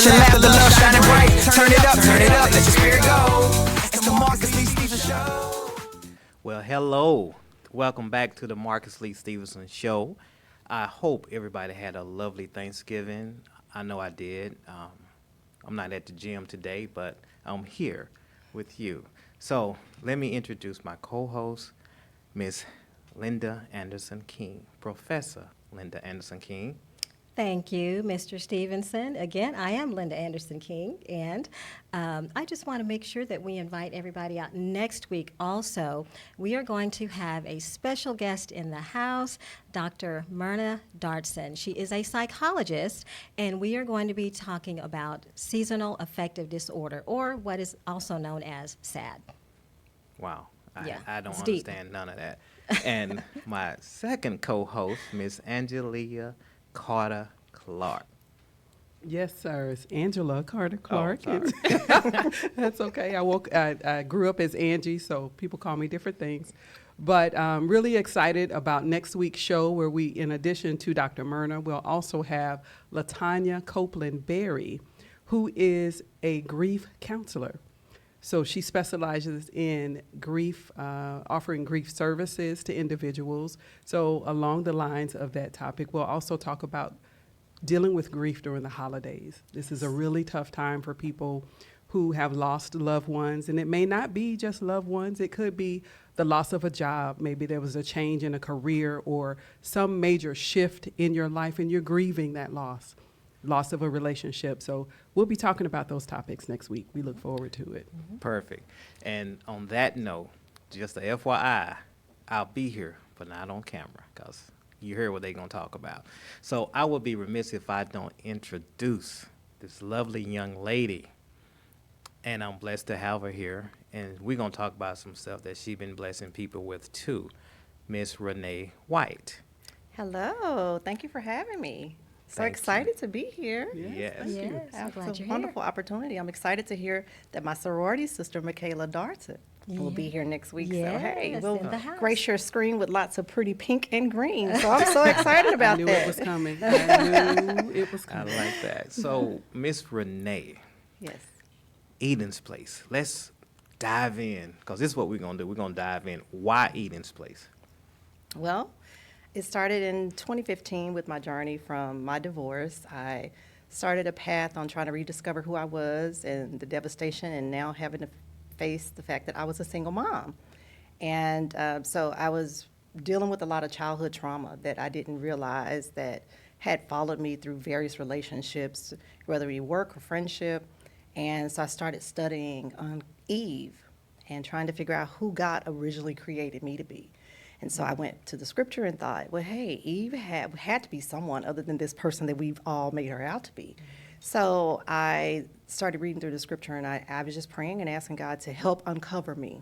station, laugh, the love shining bright. Turn it up, let your spirit go. It's the Marcus Lee Stephenson Show. Well, hello. Welcome back to the Marcus Lee Stephenson Show. I hope everybody had a lovely Thanksgiving. I know I did. I'm not at the gym today, but I'm here with you. So let me introduce my co-host, Miss Linda Anderson King, Professor Linda Anderson King. Thank you, Mr. Stevenson. Again, I am Linda Anderson King, and I just want to make sure that we invite everybody out next week also. We are going to have a special guest in the house, Dr. Myrna Dartson. She is a psychologist, and we are going to be talking about seasonal affective disorder, or what is also known as SAD. Wow. Yeah, I don't it's deep. understand none of that. And my second co-host, Miss Angelia Carter Clark. Yes, sir. It's Angela Carter Clark. Oh, That's okay. I grew up as Angie, so people call me different things. But I'm really excited about next week's show, where we, in addition to Dr. Myrna, we'll also have LaTanya Copeland Berry, who is a grief counselor. So she specializes in grief, offering grief services to individuals. So along the lines of that topic, we'll also talk about dealing with grief during the holidays. This is a really tough time for people who have lost loved ones, and it may not be just loved ones. It could be the loss of a job. Maybe there was a change in a career or some major shift in your life, and you're grieving that loss of a relationship. So we'll be talking about those topics next week. We look forward to it. Perfect. And on that note, just a FYI, I'll be here, but not on camera, because you heard what they're going to talk about. So I would be remiss if I don't introduce this lovely young lady. And I'm blessed to have her here. And we're going to talk about some stuff that she's been blessing people with, too. Miss Renee White. Hello. Thank you for having me. So Thank excited to be here. Yes. Thank you. Yes, I'm glad It's a you're wonderful opportunity. I'm excited to hear that my sorority sister, Michaela Dartson, will be here next week. So, hey, Yes, we'll in the house. grace your screen with lots of pretty pink and green. So I'm so excited about I knew that. it was coming. I knew it was I coming. like that. So, Miss Renee, Yes. Eden's Place. Let's dive in, because this is what we're going to do. We're going to dive in. Why Eden's Place? Well, it started in 2015 with my journey from my divorce. I started a path on trying to rediscover who I was and the devastation, and now having to face the fact that I was a single mom. And so I was dealing with a lot of childhood trauma that I didn't realize that had followed me through various relationships, whether it be work or friendship. And so I started studying on Eve and trying to figure out who God originally created me to be. And so I went to the scripture and thought, well, hey, Eve had to be someone other than this person that we've all made her out to be. So I started reading through the scripture, and I was just praying and asking God to help uncover me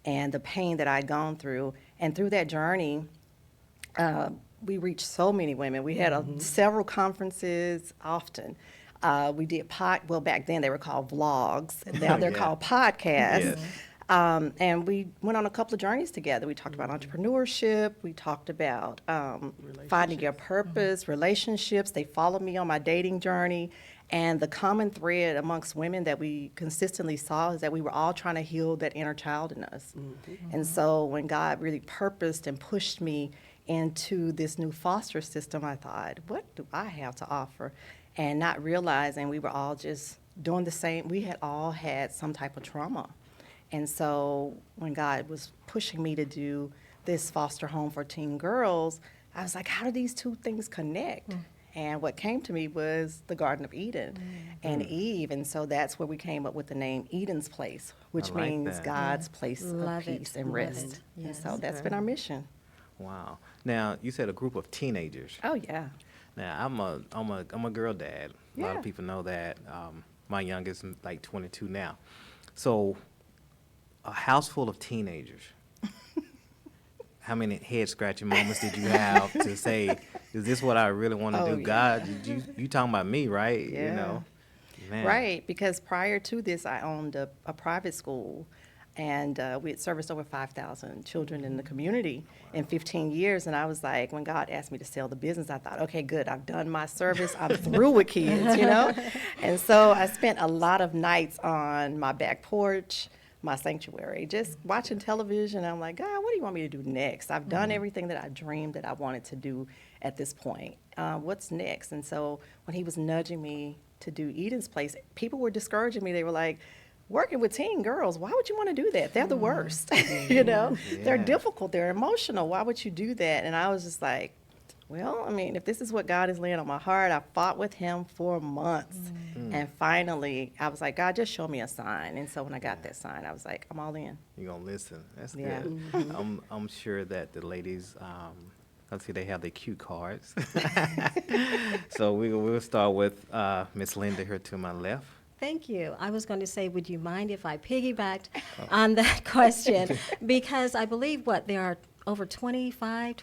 and the pain that I'd gone through. And through that journey, we reached so many women. We had several conferences often. We did back then they were called vlogs, and now they're Yeah. called podcasts. Yes. And we went on a couple of journeys together. We talked about entrepreneurship. We talked about finding your purpose, relationships. They followed me on my dating journey. And the common thread amongst women that we consistently saw is that we were all trying to heal that inner child in us. And so when God really purposed and pushed me into this new foster system, I thought, what do I have to offer? And not realizing we were all just doing the same. We had all had some type of trauma. And so when God was pushing me to do this foster home for teen girls, I was like, how do these two things connect? And what came to me was the Garden of Eden and Eve. And so that's where we came up with the name Eden's Place, which I like means that. God's place Love of peace it, and love rest. it. And Yes. so that's been our mission. Wow. Now, you said a group of teenagers. Oh, yeah. Now, I'm a girl dad. A lot Yeah. of people know that. My youngest is like 22 now. So, a house full of teenagers. How many head scratching moments did you have to say, "Is this what I really want to Oh, do?" yeah. God, you talking about me, right? You Yeah. know, man. Right, because prior to this, I owned a private school. And we had serviced over 5,000 children in the community in 15 years. And I was like, when God asked me to sell the business, I thought, okay, good, I've done my service. I'm through with kids, you know? And so I spent a lot of nights on my back porch, my sanctuary, just watching television. I'm like, God, what do you want me to do next? I've done everything that I dreamed that I wanted to do at this point. What's next? And so when he was nudging me to do Eden's Place, people were discouraging me. They were like, working with teen girls, why would you want to do that? They're the worst, you know? They're difficult, they're emotional. Why would you do that? And I was just like, well, I mean, if this is what God is laying on my heart, I fought with him for months. And finally, I was like, God, just show me a sign. And so when I got that sign, I was like, I'm all in. You're going to listen. That's Yeah. good. I'm sure that the ladies, let's see, they have their cue cards. So we'll start with Miss Linda here to my left. Thank you. I was going to say, would you mind if I piggybacked on that question? Because I believe, there are over 25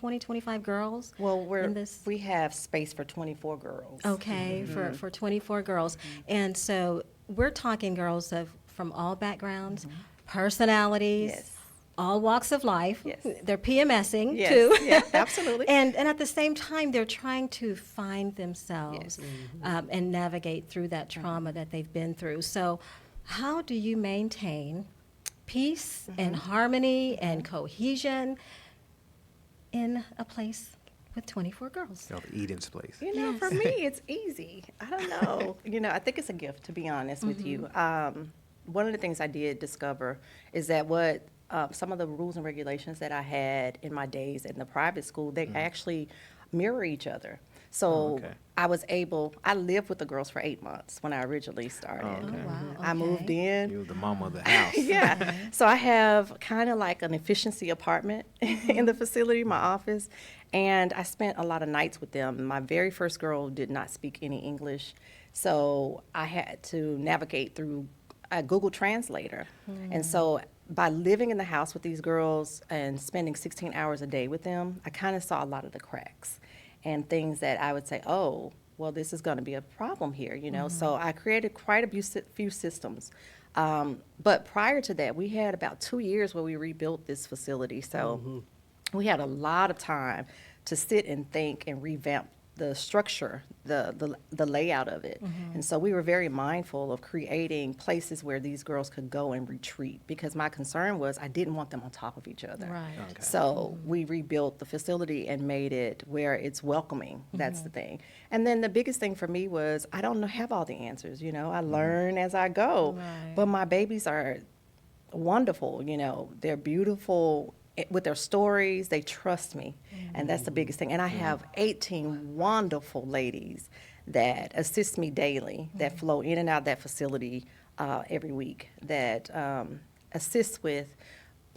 girls Well, in this? we have space for 24 girls. Okay, for 24 girls. And so we're talking girls from all backgrounds, personalities, Yes. all walks of life. Yes. They're PMSing Yes, too. yeah, absolutely. And at the same time, they're trying to find themselves and navigate through that trauma that they've been through. So how do you maintain peace and harmony and cohesion in a place with 24 girls? Of Eden's Place. You know, for me, it's easy. I don't know. You know, I think it's a gift, to be honest with you. One of the things I did discover is that some of the rules and regulations that I had in my days in the private school, they actually mirror each other. So okay. I lived with the girls for 8 months when I originally started. okay. Oh, wow. I moved Okay. in. You were the mama of the house. Yeah. So I have kind of like an efficiency apartment in the facility, my office, and I spent a lot of nights with them. My very first girl did not speak any English, so I had to navigate through a Google Translator. And so by living in the house with these girls and spending 16 hours a day with them, I kind of saw a lot of the cracks and things that I would say, oh, well, this is going to be a problem here, you know? So I created quite a few systems. But prior to that, we had about 2 years where we rebuilt this facility. So we had a lot of time to sit and think and revamp the structure, the layout of it. And so we were very mindful of creating places where these girls could go and retreat, because my concern was I didn't want them on top of each other. Right. Okay. So we rebuilt the facility and made it where it's welcoming. That's the thing. And then the biggest thing for me was I don't have all the answers, you know. I learn as I go. Right. But my babies are wonderful, you know. They're beautiful with their stories. They trust me. And that's the biggest thing. And I have 18 wonderful ladies that assist me daily, that flow in and out of that facility every week, that assist with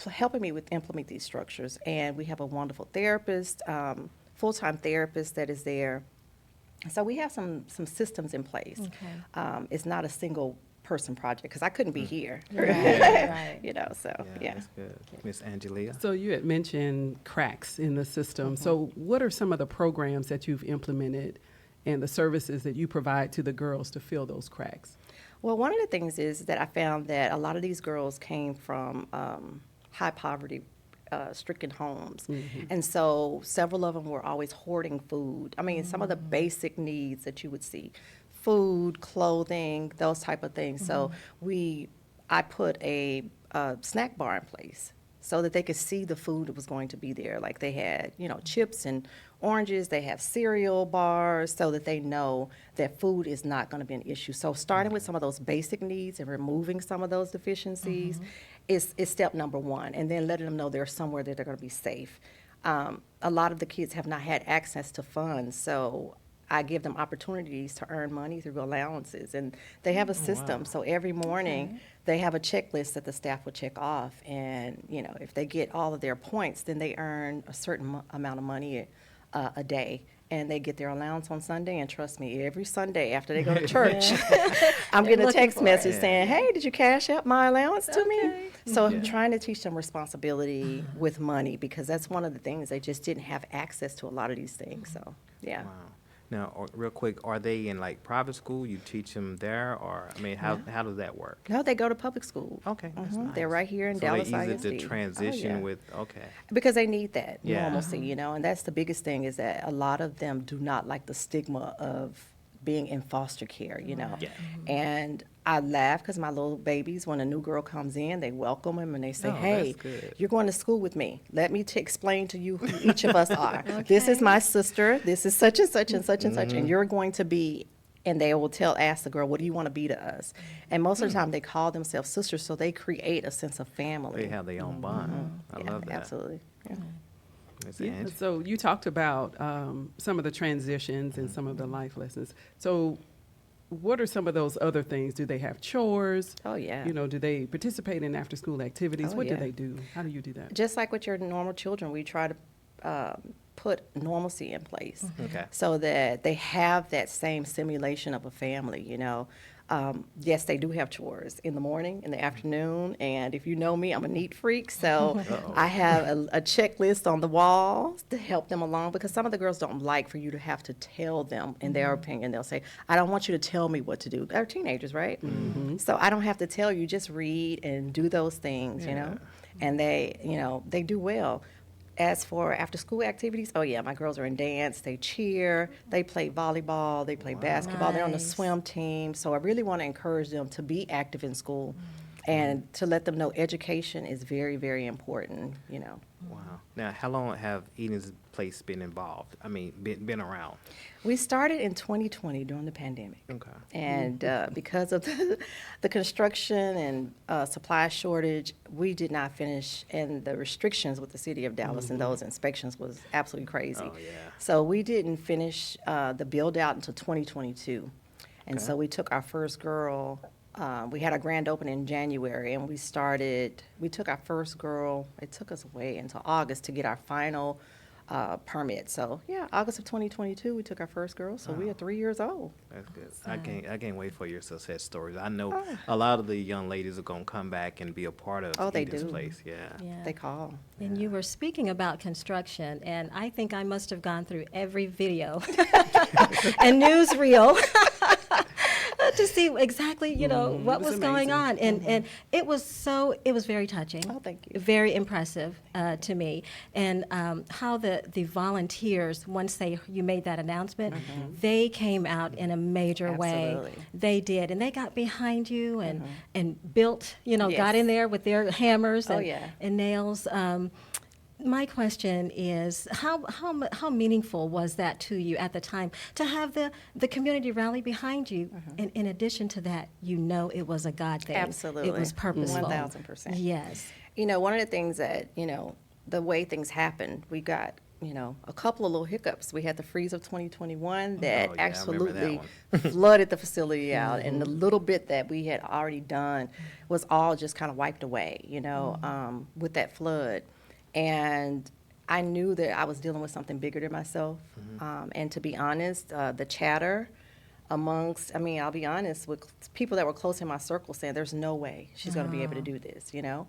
helping me with implement these structures. And we have a wonderful therapist, full-time therapist that is there. So we have some systems in place. Okay. It's not a single person project, because I couldn't be here. Right. You know, so yeah. That's good. Miss Angelia. So you had mentioned cracks in the system. So what are some of the programs that you've implemented and the services that you provide to the girls to fill those cracks? Well, one of the things is that I found that a lot of these girls came from high poverty stricken homes. And so several of them were always hoarding food. I mean, some of the basic needs that you would see: food, clothing, those type of things. So I put a snack bar in place so that they could see the food that was going to be there. Like they had, you know, chips and oranges, they have cereal bars, so that they know that food is not going to be an issue. So starting with some of those basic needs and removing some of those deficiencies is step number one, and then letting them know they're somewhere that they're going to be safe. A lot of the kids have not had access to funds, so I give them opportunities to earn money through allowances, and they have a system. So every morning, they have a checklist that the staff will check off, and you know, if they get all of their points, then they earn a certain amount of money a day, and they get their allowance on Sunday. And trust me, every Sunday after they go to church, I'm getting a looking text for message it. saying, "Hey, did you cash out my allowance to me?" Okay. So I'm trying to teach them responsibility with money, because that's one of the things they just didn't have access to a lot of these things. So yeah. Wow. Now, real quick, are they in like private school? You teach them there, or I mean, how does that work? No, they go to public school. Okay, that's nice. They're right here in so Dallas they easy ISD. to transition Oh, yeah. with. Okay. Because they need that Yeah. normalcy, you know, and that's the biggest thing is that a lot of them do not like the stigma of being in foster care, you know. Yeah. And I laugh because my little babies, when a new girl comes in, they welcome them and they say, Oh, hey, that's good. you're going to school with me. Let me explain to you who each of us are. This is my sister. This is such and such and such and such. Mm-hmm. And you're going to be, and they will ask the girl, what do you want to be to us? And most of the time they call themselves sisters, so they create a sense of family. They have their own bond. I Yeah, love that. absolutely. Yeah. Miss Yeah, Angie? so you talked about some of the transitions and some of the life lessons. So what are some of those other things? Do they have chores? Oh, yeah. You know, do they participate in after-school activities? Oh, What do yeah. they do? How do you do that? Just like with your normal children, we try to put normalcy in place Okay. so that they have that same simulation of a family, you know. Yes, they do have chores in the morning, in the afternoon, and if you know me, I'm a neat freak, so I have a checklist on the wall to help them along because some of the girls don't like for you to have to tell them, in their opinion. They'll say, I don't want you to tell me what to do. They're teenagers, right? So I don't have to tell you, just read and do those things, you know, and they, you know, they do well. As for after-school activities, oh, yeah, my girls are in dance, they cheer, they play volleyball, they play basketball, they're on the Nice. swim team. So I really want to encourage them to be active in school and to let them know education is very, very important, you know. Wow. Now, how long have Eden's Place been involved? I mean, been around? We started in 2020 during the pandemic. Okay. And because of the construction and supply shortage, we did not finish, and the restrictions with the city of Dallas and those inspections was absolutely crazy. Oh, yeah. So we didn't finish the build out until 2022. And Okay. so we took our first girl, we had our grand opening in January, and we took our first girl, it took us way into August to get our final permit. So, yeah, August of 2022, we took our first girl, so we are 3 years old. That's good. I can't wait for your success stories. I know a lot of the young ladies are gonna come back and be a part of Oh, they Eden's do. Place. Yeah. Yeah. They call. And you were speaking about construction, and I think I must have gone through every video and newsreel to see exactly, you know, what was was going amazing. on. And it was very touching. Oh, thank you. Very impressive to me. And how the volunteers, once you made that announcement, they came out in a major way. Absolutely. They did. And they got behind you and built, you know, got Yes. in there with their hammers Oh, and, yeah. and nails. My question is, how meaningful was that to you at the time to have the community rally behind you? And in addition to that, you know it was a God thing. Absolutely. It was purposeful. 1000%. Yes. You know, one of the things that, you know, the way things happened, we got, you know, a couple of little hiccups. We had the freeze of 2021 that Oh, yeah, I remember that absolutely one. flooded the facility out, and the little bit that we had already done was all just kind of wiped away, you know, with that flood. And I knew that I was dealing with something bigger than myself. And to be honest, the chatter amongst, I mean, I'll be honest, with people that were close in my circle saying, there's no way she's going to be able to do this, you know?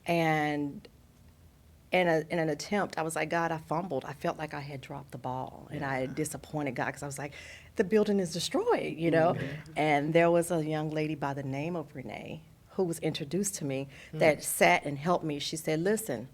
And in an attempt, I was like, God, I fumbled. I felt like I had dropped the ball, and I had disappointed God because I was like, the building is destroyed, you know? And there was a young lady by the name of Renee who was introduced to me that sat and helped me. She said, listen,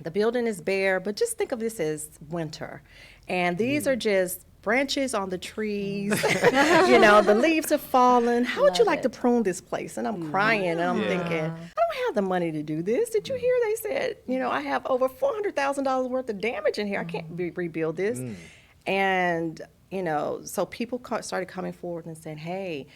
the building is bare, but just think of this as winter. And these are just branches on the trees. You know, the leaves have fallen. How would you like to prune this place? And I'm crying, and I'm thinking, I don't have the money to do this. Did you hear they said, you know, I have over $400,000 worth of damage in here. I can't rebuild this. And, you know, so people started coming forward and saying, hey,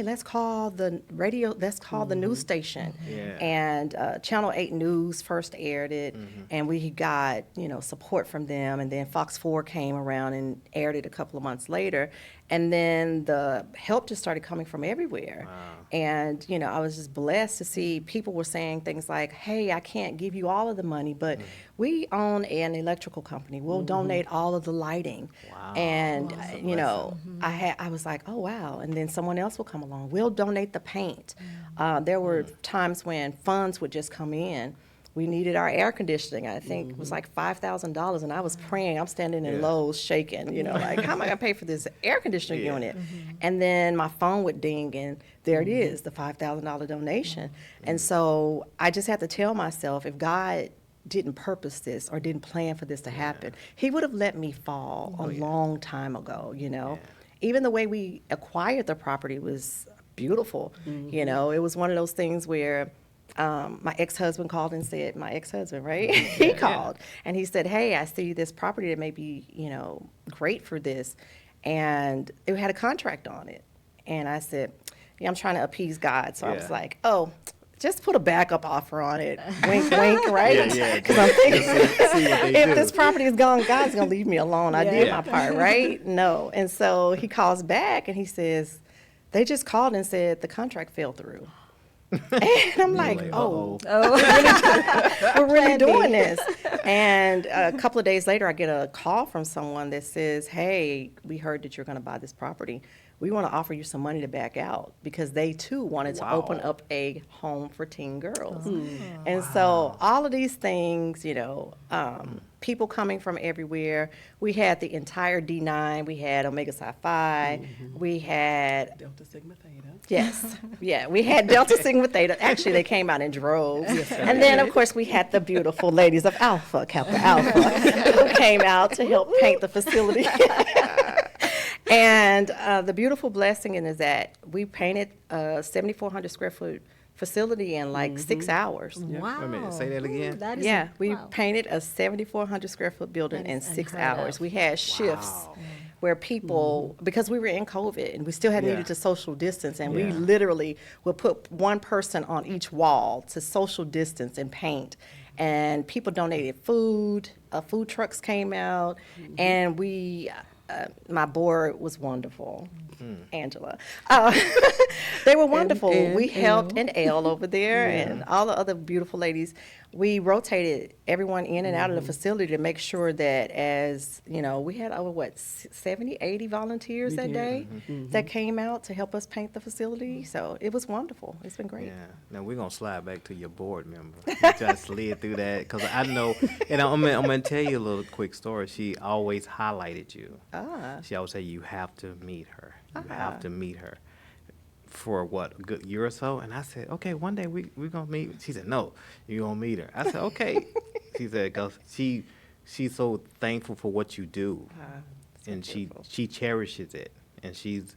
let's call the radio, let's call the news station. Yeah. And Channel 8 News first aired it, and we got, you know, support from them. And then Fox 4 came around and aired it a couple of months later. And then the help just started coming from everywhere. And, you know, I was just blessed to see people were saying things like, hey, I can't give you all of the money, but we own an electrical company. We'll donate all of the lighting. Wow. And, That's a you know, I was like, oh, wow. And then someone else will come along. We'll donate the paint. There were times when funds would just come in we needed our air conditioning. I think it was like $5,000, and I was praying. I'm standing in Lowe's shaking, you know, like, how am I going to pay for this air conditioning unit? And then my phone would ding, and there it is, the $5,000 donation. And so I just had to tell myself, if God didn't purpose this or didn't plan for this to happen, he would have let me fall a long time ago, you know. Even the way we acquired the property was beautiful. You know, it was one of those things where my ex-husband called and said, my ex-husband, right? He called and he said, hey, I see this property that may be, you know, great for this. And it had a contract on it. And I said, yeah, I'm trying to appease God. So I was like, oh, just put a backup offer on it. Wink, wink, right? Because I'm thinking, if this property is gone, God's going to leave me alone. I did my part, right? No. And so he calls back and he says, they just called and said the contract fell through. And I'm like, oh, we're really doing this. And a couple of days later, I get a call from someone that says, hey, we heard that you're going to buy this property. We want to offer you some money to back out, because they too wanted to open up a home for teen girls. And so all of these things, you know, people coming from everywhere. We had the entire D9. We had Omega Psi Phi. We had Delta Sigma Theta. Yes, yeah, we had Delta Sigma Theta. Actually, they came out in droves. And then, of course, we had the beautiful ladies of Alpha, Kappa Alpha, who came out to help paint the facility. And the beautiful blessing is that we painted a 7,400 square foot facility in like 6 hours. Wow. Wait a minute, say that again? That is Yeah, we wow. painted a 7,400 square foot building That in is 6 unheard hours. of. We had shifts where people, because we were in COVID and we still had needed to social distance, and we literally would put one person on each wall to social distance and paint. And people donated food, food trucks came out, and we, my board was wonderful. Angela. They were wonderful. And we helped, Elle. and Elle over there, and all the other beautiful ladies. We rotated everyone in and out of the facility to make sure that, as you know, we had over 70, 80 volunteers that day that came out to help us paint the facility. So it was wonderful. It's been great. Yeah. Now we're gonna slide back to your board member. You just slid through that because I know, and I'm gonna tell you a little quick story. She always highlighted you. She always said you have to meet her. You have to meet her. For what, a good year or so? And I said, okay, one day we're gonna meet. She said, no, you're gonna meet her. I said, okay. She said, because she's so thankful for what you do, and she cherishes it, and she's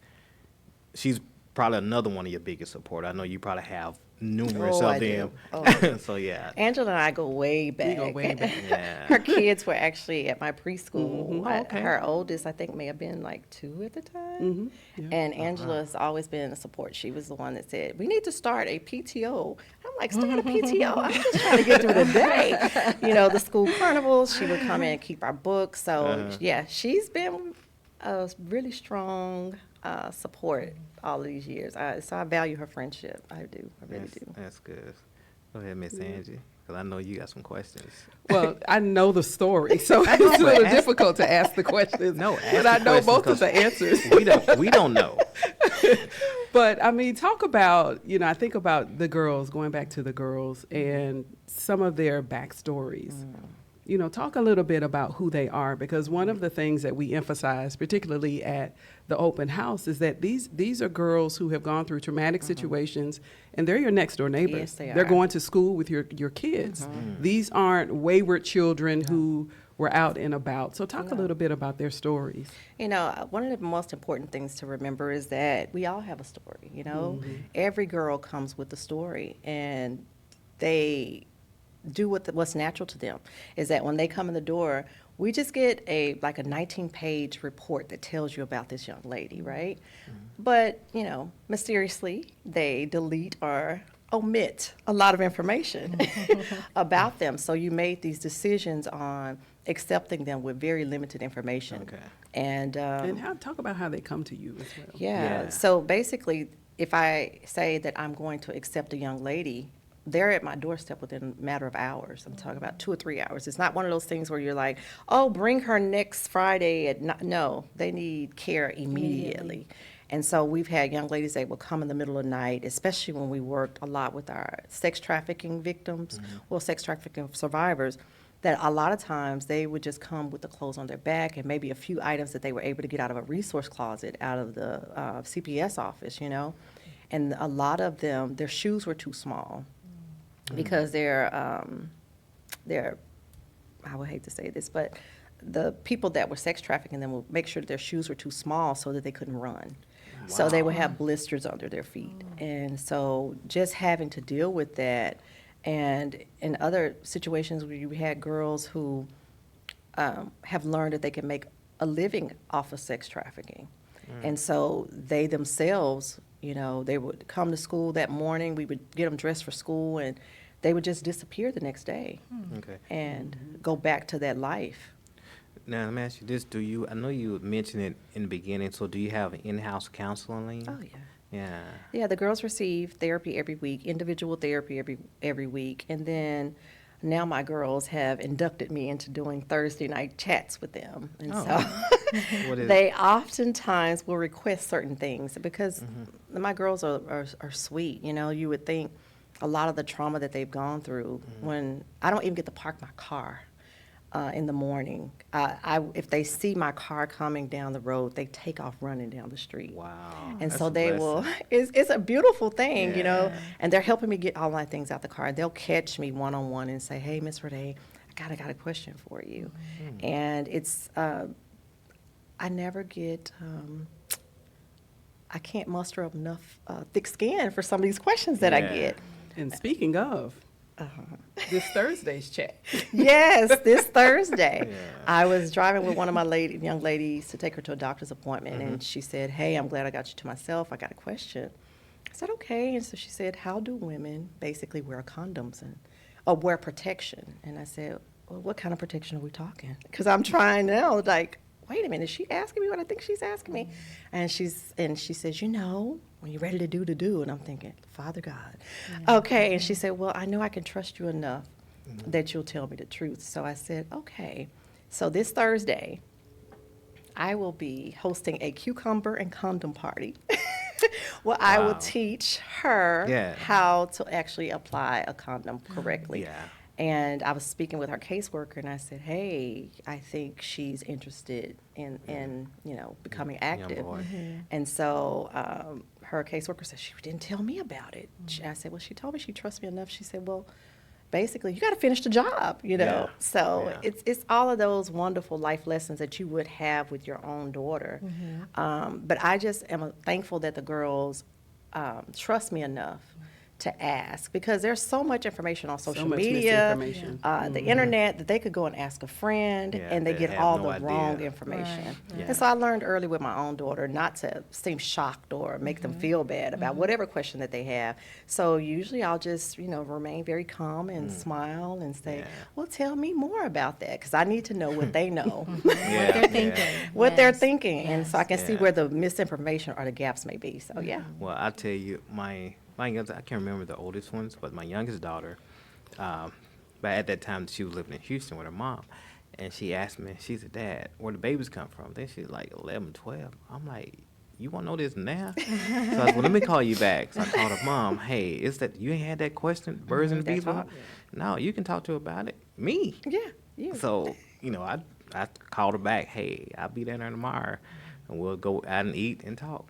probably another one of your biggest supporters. I know you probably have numerous Oh, of I do. them. So yeah. Angela and I go way back. We go way back. Yeah. Her kids were actually at my preschool. Oh, okay. Her oldest, I think, may have been like 2 at the time. And Angela's always been a support. She was the one that said, we need to start a PTO. I'm like, start a PTO? I'm just trying to get through the day. You know, the school carnivals, she would come in and keep our books. So, yeah, she's been a really strong support all these years. So I value her friendship. I do. I really do. That's good. Go ahead, Miss Angie, because I know you got some questions. Well, I know the story, so it's a little difficult to ask the questions. No, but I ask the know questions, most of 'cause the answers. We don't know. But I mean, talk about, you know, I think about the girls, going back to the girls and some of their backstories. You know, talk a little bit about who they are, because one of the things that we emphasize, particularly at the open house, is that these are girls who have gone through traumatic situations, and they're your next door neighbors. Yes, they They're are. going to school with your kids. These aren't wayward children who were out and about. So talk a little bit about their stories. You know, one of the most important things to remember is that we all have a story, you know? Every girl comes with a story, and they do what's natural to them. Is that when they come in the door, we just get a 19-page report that tells you about this young lady, right? But, you know, mysteriously, they delete or omit a lot of information about them. So you made these decisions on accepting them with very limited information. Okay. And Talk about how they come to you as well. yeah. Yeah. So basically, if I say that I'm going to accept a young lady, they're at my doorstep within a matter of hours. I'm talking about 2 or 3 hours. It's not one of those things where you're like, oh, bring her next Friday at no, they need care immediately. And so we've had young ladies that will come in the middle of the night, especially when we worked a lot with our sex trafficking victims, well, sex trafficking survivors, that a lot of times they would just come with the clothes on their back and maybe a few items that they were able to get out of a resource closet out of the CPS office, you know. And a lot of them, their shoes were too small because they're, I would hate to say this, but the people that were sex trafficking them would make sure that their shoes were too small so that they couldn't run. So they would have blisters under their feet. And so just having to deal with that, and in other situations where you had girls who have learned that they can make a living off of sex trafficking. And so they themselves, you know, they would come to school that morning, we would get them dressed for school, and they would just disappear the next day Okay. and go back to that life. Now, let me ask you this. I know you mentioned it in the beginning, so do you have in-house counseling? Oh, yeah. Yeah. Yeah, the girls receive therapy every week, individual therapy every week. And then now my girls have inducted me into doing Thursday night chats with them. And so What is they oftentimes will request certain things because my girls are sweet. You know, you would think a lot of the trauma that they've gone through when I don't even get to park my car. In the morning. If they see my car coming down the road, they take off running down the street. Wow. And That's so a they blessing. will, it's a beautiful thing, you know, Yeah. and they're helping me get all my things out the car. They'll catch me one-on-one and say, hey, Miss Renee, I got a question for you. And it's, I never get, I can't muster up enough thick skin for some of these questions that I Yeah. get. And speaking of, this Thursday's chat. Yes, this Thursday. Yeah. I was driving with one of my young ladies to take her to a doctor's appointment, and she said, hey, I'm glad I got you to myself. I got a question. I said, okay. And so she said, how do women basically wear condoms or wear protection? And I said, well, what kind of protection are we talking? Because I'm trying to know, like, wait a minute, is she asking me what I think she's asking me? And she says, you know, when you're ready to do, and I'm thinking, Father God. Okay, and she said, well, I know I can trust you enough that you'll tell me the truth. So I said, okay. So this Thursday, I will be hosting a cucumber and condom party. Well, I will Wow. teach her Yeah. how to actually apply a condom correctly. Yeah. And I was speaking with her caseworker, and I said, hey, I think she's interested in you know, becoming active. boy. And so her caseworker said, she didn't tell me about it. I said, well, she told me she trusts me enough. She said, well, basically, you got to finish the job, you know. Yeah. So Yeah. it's all of those wonderful life lessons that you would have with your own daughter. But I just am thankful that the girls trust me enough to ask, because there's so much information on social much media, misinformation. the internet, that they could go and ask a friend, Yeah, and they they get have all no the idea. wrong information. Right. Yeah. And so I learned early with my own daughter not to seem shocked or make them feel bad about whatever question that they have. So usually I'll just, you know, remain very calm and smile and say, Yeah. well, tell me more about that, because I need to know what they know. Yeah, They're thinking. What they're Yes. thinking, and so I can see Yeah. where the misinformation or the gaps may be. So yeah, Well, I tell you, my youngest, I can't remember the oldest ones, but my youngest daughter, but at that time she was living in Houston with her mom, and she asked me, she said, Dad, where the babies come from? Then she's like 11, 12. I'm like, you want to know this now? So I said, well, let me call you back. So I called her mom, hey, is that, you ain't had that question, birds and the bees? That's all. No, you can talk to her about it. Me. yeah, you. So, you know, I called her back, hey, I'll be down there tomorrow, and we'll go out and eat and talk.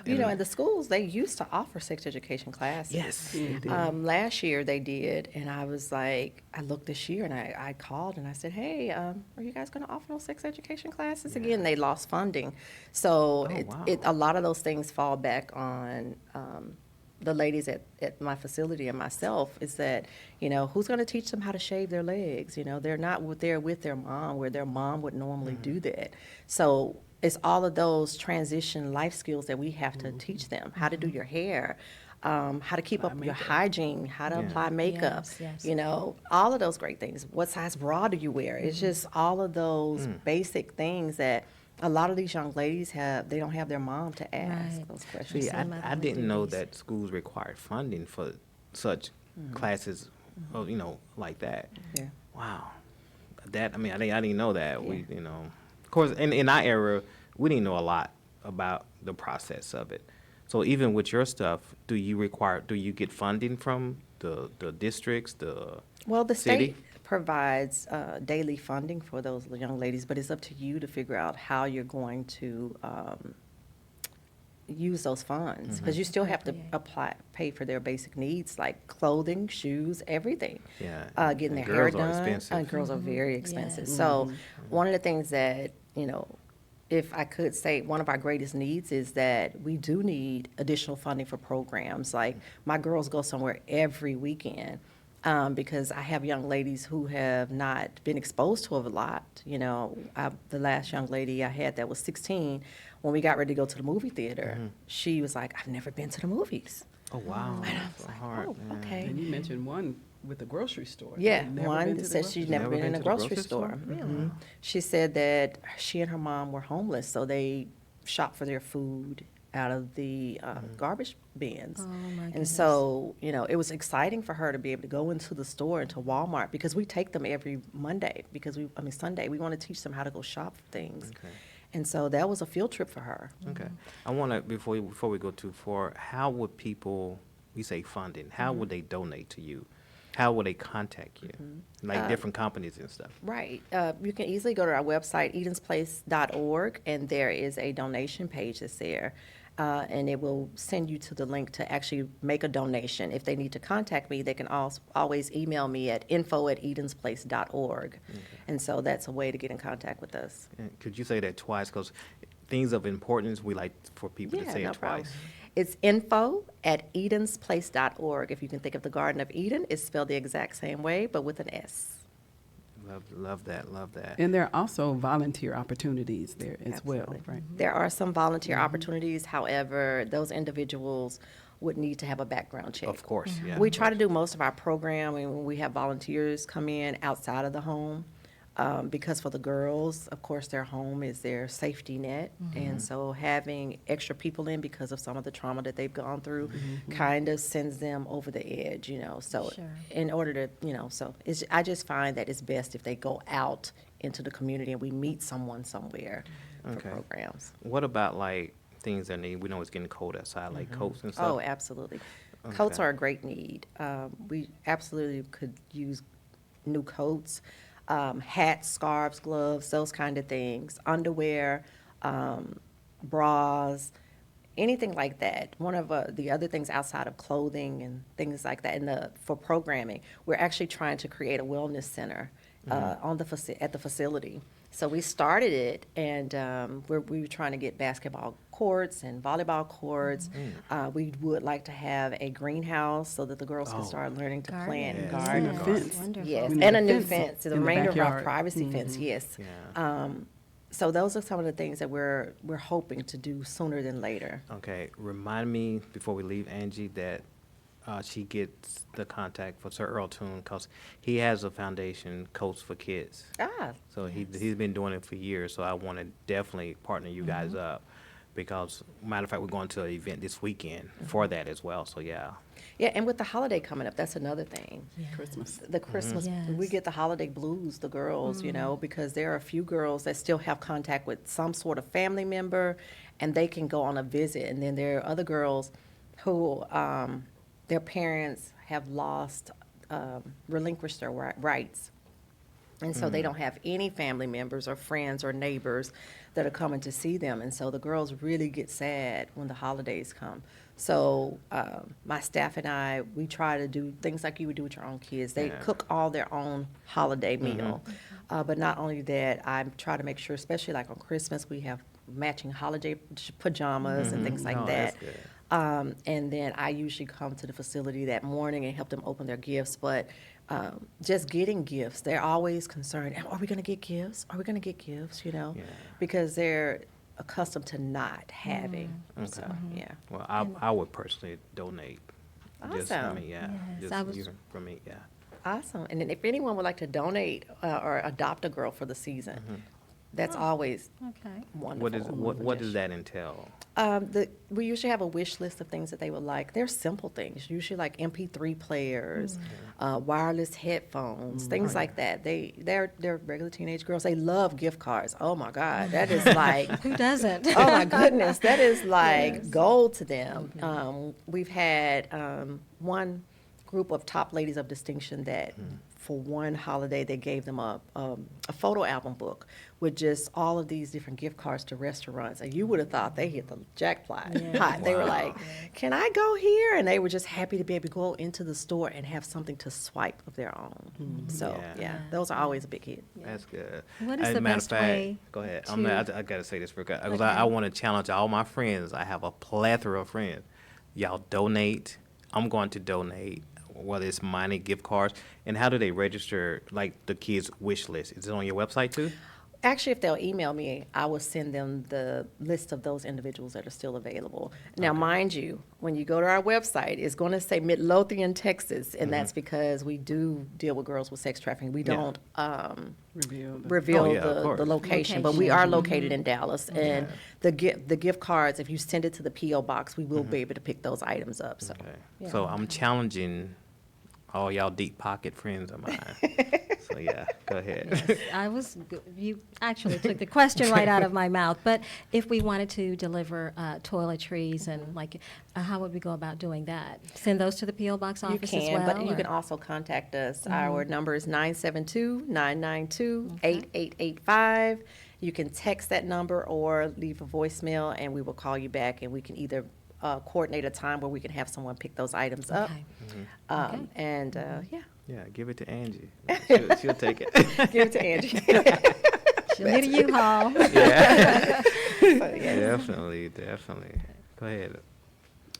You know, in the schools, they used to offer sex education classes. Yes, they did. Last year they did, and I was like, I looked this year, and I called and I said, hey, are you guys going to offer those sex education classes again? They lost funding. So wow. a lot of those things fall back on the ladies at my facility and myself, is that, you know, who's going to teach them how to shave their legs? You know, they're not there with their mom where their mom would normally do that. So it's all of those transition life skills that we have to teach them. How to do your hair, how to keep up your hygiene, how to Yeah. apply makeup, Yes, yes. you know, all of those great things. What size bra do you wear? It's just all of those basic things that a lot of these young ladies they don't have their mom to ask Right. those questions. See, Some of I them didn't do know these. that schools required funding for such classes, you know, like that. Yeah. Wow, that I didn't know that. We, you know, of course, in our era, we didn't know a lot about the process of it. So even with your stuff, do you get funding from the districts, the Well, the city? state provides daily funding for those young ladies, but it's up to you to figure out how you're going to use those funds, because you still have to pay for their basic needs like clothing, shoes, everything. Yeah, Getting and their hair girls are done. expensive. Girls are very expensive. Yes. So one of the things that, if I could say, one of our greatest needs is that we do need additional funding for programs. Like, my girls go somewhere every weekend, because I have young ladies who have not been exposed to it a lot. The last young lady I had that was 16, when we got ready to go to the movie theater, she was like, "I've never been to the movies." Oh, wow. And I was So like, hard, "Oh, yeah. okay." And you mentioned one with the grocery store. Yeah, Never been one to the said grocery she'd store? never been in a to the grocery grocery store? store. Mhm. She said that she and her mom were homeless, so they shopped for their food out of the garbage bins. Oh, my And goodness. so, it was exciting for her to be able to go into the store, into Walmart, because we take them every Monday, Sunday. We want to teach them how to go shop for things. Okay. And so that was a field trip for her. Okay. I want to, before we go too far, how would people, we say funding, how would they donate to you? How would they contact you? Like different companies and stuff. Right. You can easily go to our website, edensplace.org, and there is a donation page that's there. And it will send you to the link to actually make a donation. If they need to contact me, they can always email me at info@edensplace.org. And so that's a way to get in contact with us. And could you say that twice? Because things of importance, we like for people to say no it problem. twice. It's info@edensplace.org. If you can think of the Garden of Eden, it's spelled the exact same way, but with an S. Love that, love that. And there are also volunteer opportunities there as well, Absolutely. right? There are some volunteer opportunities. However, those individuals would need to have a background check. Of course, yeah. We of try to course. do most of our programming when we have volunteers come in outside of the home, because for the girls, of course, their home is their safety net. And so having extra people in because of some of the trauma that they've gone through kind of sends them over the edge, So Sure. in order to, I just find that it's best if they go out into the community and we meet someone somewhere for Okay. programs. What about like things that need, we know it's getting cold outside, like coats and stuff? Oh, absolutely. Coats Okay. are a great need. We absolutely could use new coats, hats, scarves, gloves, those kind of things, underwear, bras, anything like that. One of the other things outside of clothing and things like that, for programming, we're actually trying to create a wellness center at the facility. So we started it, and we were trying to get basketball courts and volleyball courts. We would like to have a greenhouse so that the girls can start learning to plant and Yes. garden. And a fence. Wonderful. Yes, We need and a a new fence fence, the in the remainder of our backyard. privacy fence, yes. Yeah. So those are some of the things that we're hoping to do sooner than later. Okay, remind me before we leave, Angie, that she gets the contact for Sir Earl Toon, because he has a foundation, Coats for Kids. Ah, So he's been doing it for years, so I want to definitely partner you guys up, because, matter of fact, we're going to an event this weekend for that as well, so yeah. yeah, and with the holiday coming up, that's another thing. Christmas. The Christmas, we Yes. get the holiday blues, the girls, because there are a few girls that still have contact with some sort of family member, and they can go on a visit. And then there are other girls who, their parents have relinquished their rights. And so they don't have any family members or friends or neighbors that are coming to see them. And so the girls really get sad when the holidays come. So my staff and I, we try to do things like you would do with your own kids. They Yeah. cook all their own holiday meal. But not only that, I try to make sure, especially like on Christmas, we have matching holiday pajamas and things like Oh, that. that's good. And then I usually come to the facility that morning and help them open their gifts. But just getting gifts, they're always concerned, are we going to get gifts? Are we going to get gifts, Yeah. Because they're accustomed to not having. So, yeah. Well, I would personally donate. Just, I Awesome. mean, yeah, Yes, just I was- even for me, yeah. Awesome. And then if anyone would like to donate or adopt a girl for the season, That's always Okay. wonderful. What does that entail? We usually have a wish list of things that they would like. They're simple things, usually like MP3 players, wireless headphones, things like that. They're regular teenage girls. They love gift cards. Oh my God, that is like Who doesn't? oh my goodness, that is like gold to them. We've had one group of top ladies of distinction that for one holiday they gave them a photo album book with just all of these different gift cards to restaurants, and you would have thought they hit the jackpot hot. They were like, "Can I go here?" And they were just happy to be able to go into the store and have something to swipe of their own. So Yeah. those are always a big hit. That's good. What is As the a matter best of fact, way go ahead. to- I gotta say this because Okay. I want to challenge all my friends. I have a plethora of friends. Y'all donate. I'm going to donate, whether it's money, gift cards. And how do they register, like, the kids' wish list? Is it on your website, too? Actually, if they'll email me, I will send them the list of those individuals that are still available. Now, mind you, when you go to our website, it's going to say Midlothian, Texas, and that's because we do deal with girls with sex trafficking. We don't reveal Oh, yeah, of the course. location, but we are located in Dallas. And the gift cards, if you send it to the P.O. box, we will be able to pick those items up. So. Okay. So I'm challenging all y'all deep pocket friends of mine. So, yeah, go ahead. You actually took the question right out of my mouth. But if we wanted to deliver toiletries and how would we go about doing that? Send those to the P.O. Box You office as can, well? but you or- can also contact us. Our number is 972-992-8885. You can text that number or leave a voicemail, and we will call you back, and we can either coordinate a time where we can have someone pick those items up. Okay. And, yeah, Yeah, give it to Angie. She'll take it. give it to Angie. She'll need a U-Haul. Yeah. So, yeah. Definitely. Go ahead.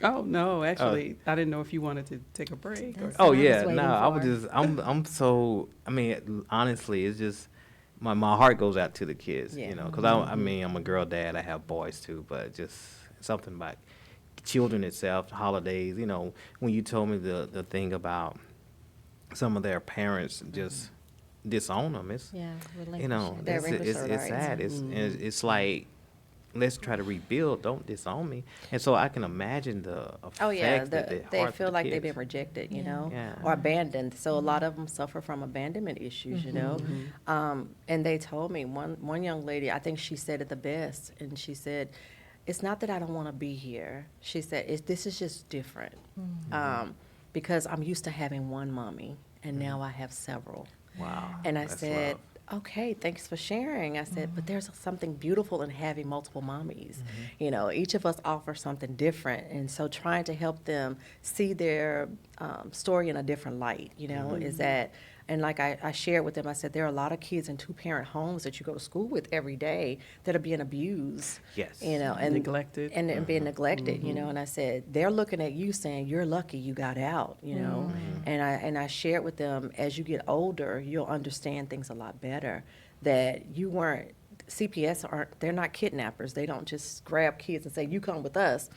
Oh, no, actually, I didn't know if you wanted to take a break. Or, That's Oh what I was yeah, waiting no, I was for. just I'm so I mean honestly it's just my heart goes out to the kids, Yeah. you know, because I mean I'm a girl dad, I have boys too, but just something about children itself, holidays, you know, when you told me the thing about some of their parents just disown them, it's Yeah, you know relationship. They it's relinquish their rights. sad, it's like let's try to rebuild, don't disown me, and so I can imagine the effect Oh, yeah, that the they heart feel of the like they've kids. been rejected, you Yeah. know, Yeah. or abandoned. So a lot of them suffer from abandonment issues, you know. And they told me, one young lady, I think she said it the best, and she said, it's not that I don't want to be here. She said, this is just different because I'm used to having one mommy, and now I have several. Wow. And I that's said, love. okay, thanks for sharing. I said, but there's something beautiful in having multiple mommies. You know, each of us offers something different. And so trying to help them see their story in a different light, you know, is that, and like I shared with them, I said, there are a lot of kids in two-parent homes that you go to school with every day that are being abused. Yes. You know, and Neglected. and being neglected, you know, and I said, they're looking at you saying, you're lucky you got out, you know, and I shared with them, as you get older, you'll understand things a lot better, that you weren't, they're not kidnappers, they don't just grab kids and say, you come with us.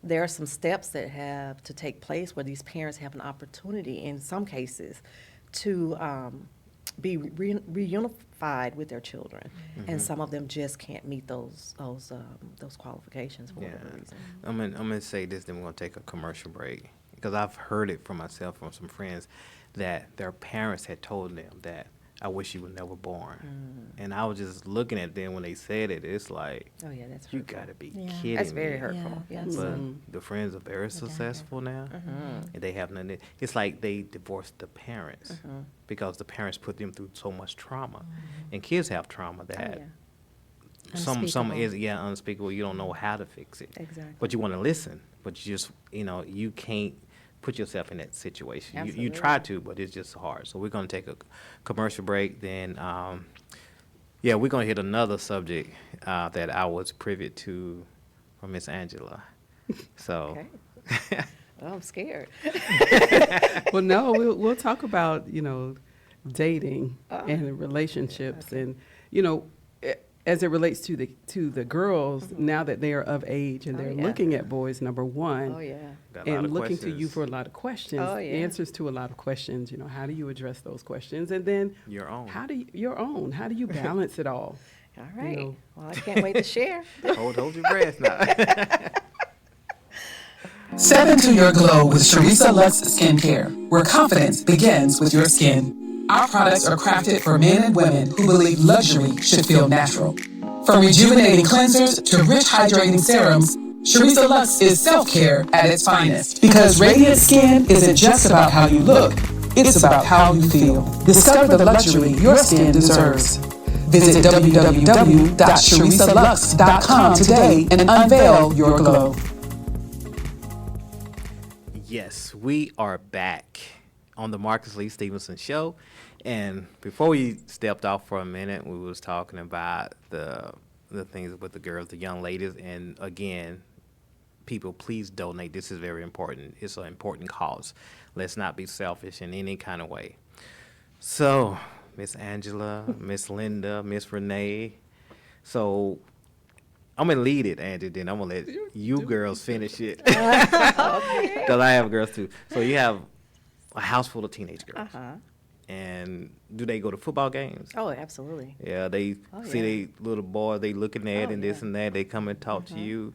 There are some steps that have to take place where these parents have an opportunity, in some cases, to be reunified with their children, and some of them just can't meet those qualifications for whatever reason. I'm gonna say this, then we're gonna take a commercial break, because I've heard it from myself, from some friends, that their parents had told them that I wish you were never born, and I was just looking at them when they said it. It's like, Oh yeah, that's you hurtful. gotta be Yeah. kidding That's me. very hurtful. Yeah, Yes. But the friends are very successful now, and they have nothing. It's like they divorced the parents because the parents put them through so much trauma, and kids have trauma Oh, that yeah. some Unspeakable. is unspeakable. You don't know how to fix it. Exactly. But you want to listen, but you just you can't put yourself in that situation. You Absolutely. try to, but it's just hard. So we're gonna take a commercial break. Then we're gonna hit another subject that I was privy to from Miss Angela. So. Okay. Well, I'm scared. Well, no, we'll talk about, dating and relationships and, as it relates to the girls, now that they are of age and Oh, they're yeah. looking at boys, number one. Oh, yeah. Got a lot And of looking to you questions. for a lot of questions, Oh, yeah. answers to a lot of questions. How do you address those questions? And then Your own. How do you balance it all? All right. know. Well, I can't wait to share. Hold your breath now. Step into your glow with Charissa Lux Skincare, where confidence begins with your skin. Our products are crafted for men and women who believe luxury should feel natural. From rejuvenating cleansers to rich hydrating serums, Charissa Lux is self-care at its finest. Because radiant skin isn't just about how you look, it's about how you feel. Discover the luxury your skin deserves. Visit www.charissalux.com today and unveil your glow. Yes, we are back on the Marcus Lee Stephenson Show. And before we stepped off for a minute, we was talking about the things with the girls, the young ladies. And again, people, please donate. This is very important. It's an important cause. Let's not be selfish in any kind of way. So, Miss Angela, Miss Linda, Miss Renee. So I'm going to lead it, Angie, then I'm going to let you girls finish it. Because I have girls too. So you have a house full of teenage girls. Uh-huh. And do they go to football games? Oh, absolutely. Yeah, they see they little boy they looking at and this yeah. and that. They come and talk to you.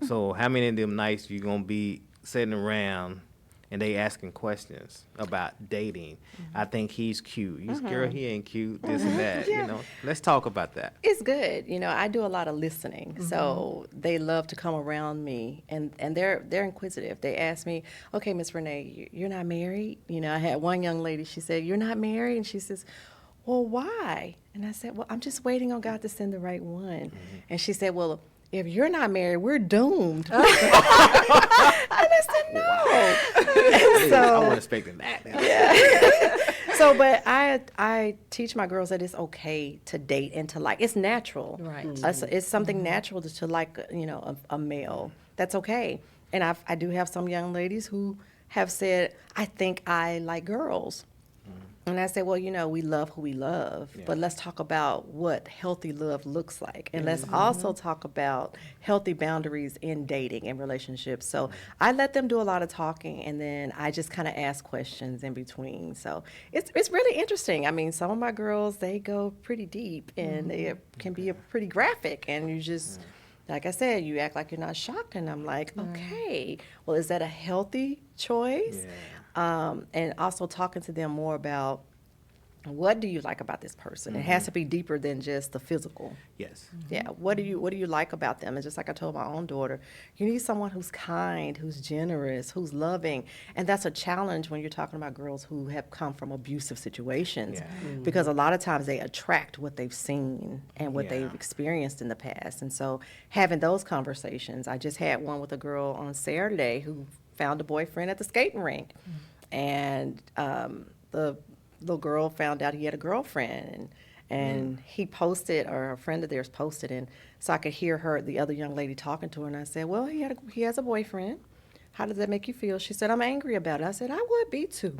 So how many of them nights you going to be sitting around and they asking questions about dating? I think he's cute. You girl, he ain't cute, this and that. Yeah. You know, let's talk about that. It's good. You know, I do a lot of listening, so they love to come around me, and they're inquisitive. They ask me, "Okay, Miss Renee, you're not married?" You know, I had one young lady. She said, "You're not married," and she says, "Well, why?" And I said, "Well, I'm just waiting on God to send the right one." And she said, "Well, if you're not married, we're doomed." And I said, "No." I wasn't expecting that. So, but I teach my girls that it's okay to date and to like. It's natural. Right. It's something natural to like, a male. That's okay. And I do have some young ladies who have said, "I think I like girls." And I said, well, we love who we love, but let's talk about what healthy love looks like. And let's also talk about healthy boundaries in dating and relationships. So I let them do a lot of talking, and then I just kind of ask questions in between. So it's really interesting. I mean, some of my girls, they go pretty deep, and they can be pretty graphic, and you just... Like I said, you act like you're not shocked, and I'm like, okay, well, is that a healthy choice? And also talking to them more about what do you like about this person? It has to be deeper than just the physical. Yes. Yeah, what do you like about them? And just like I told my own daughter, you need someone who's kind, who's generous, who's loving. And that's a challenge when you're talking about girls who have come from abusive situations, because a lot of times they attract what they've seen and what they've experienced in the past. And so having those conversations, I just had one with a girl on Saturday who found a boyfriend at the skating rink. And the little girl found out he had a girlfriend, and he posted, or a friend of theirs posted, and so I could hear the other young lady talking to her, and I said, well, he has a boyfriend. How does that make you feel? She said, I'm angry about it. I said, I would be too.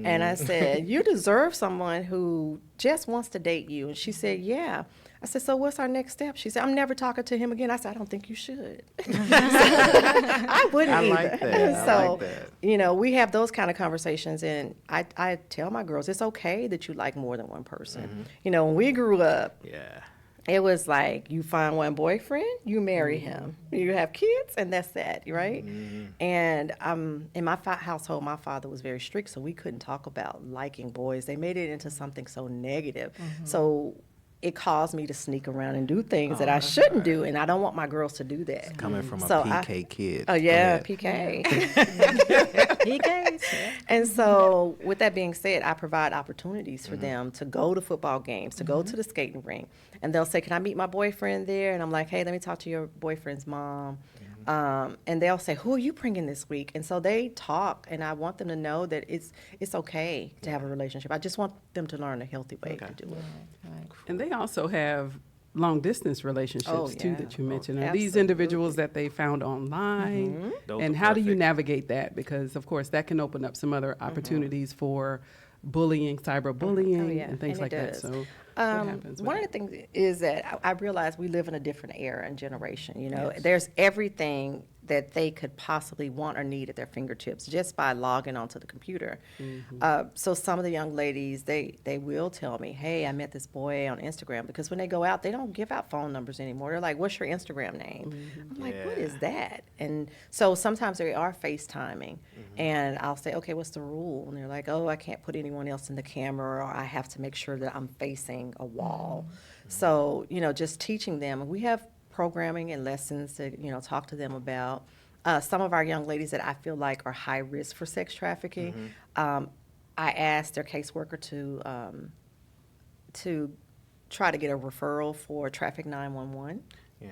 And I said, you deserve someone who just wants to date you. And she said, yeah. I said, so what's our next step? She said, I'm never talking to him again. I said, I don't think you should. I wouldn't I either. like that. So, I like that. We have those kind of conversations, and I tell my girls, it's okay that you like more than one person. When we grew up, it was like you find one boyfriend, you marry him, you have kids, and that's that, right? And in my household, my father was very strict, so we couldn't talk about liking boys. They made it into something so negative. So it caused me to sneak around and do things that I shouldn't do, and I don't want my girls to do that. Coming from a So PK kid. Oh, yeah, Go PK. ahead. PKs. And so, with that being said, I provide opportunities for them to go to football games, to go to the skating rink. And they'll say, can I meet my boyfriend there? And I'm like, hey, let me talk to your boyfriend's mom. And they'll say, who are you bringing this week? And so they talk, and I want them to know that it's okay to have a relationship. I just want them to learn a healthy way to do it. And they also have long distance relationships too that you mentioned. Are these Absolutely. individuals that they found online? Those And are how do you perfect. navigate that? Because of course that can open up some other opportunities for bullying, cyberbullying, and things and like it that. does. So what happens? One of the things is that I realize we live in a different era and generation. There's everything that they could possibly want or need at their fingertips just by logging onto the computer. So some of the young ladies, they will tell me, hey, I met this boy on Instagram, because when they go out, they don't give out phone numbers anymore. They're like, what's your Instagram name? I'm like, what is that? And so sometimes they are FaceTiming, and I'll say, okay, what's the rule? And they're like, oh, I can't put anyone else in the camera, or I have to make sure that I'm facing a wall. So, just teaching them. We have programming and lessons to, talk to them about. Some of our young ladies that I feel like are high risk for sex trafficking, I asked their caseworker to try to get a referral for Traffic 911. Yeah.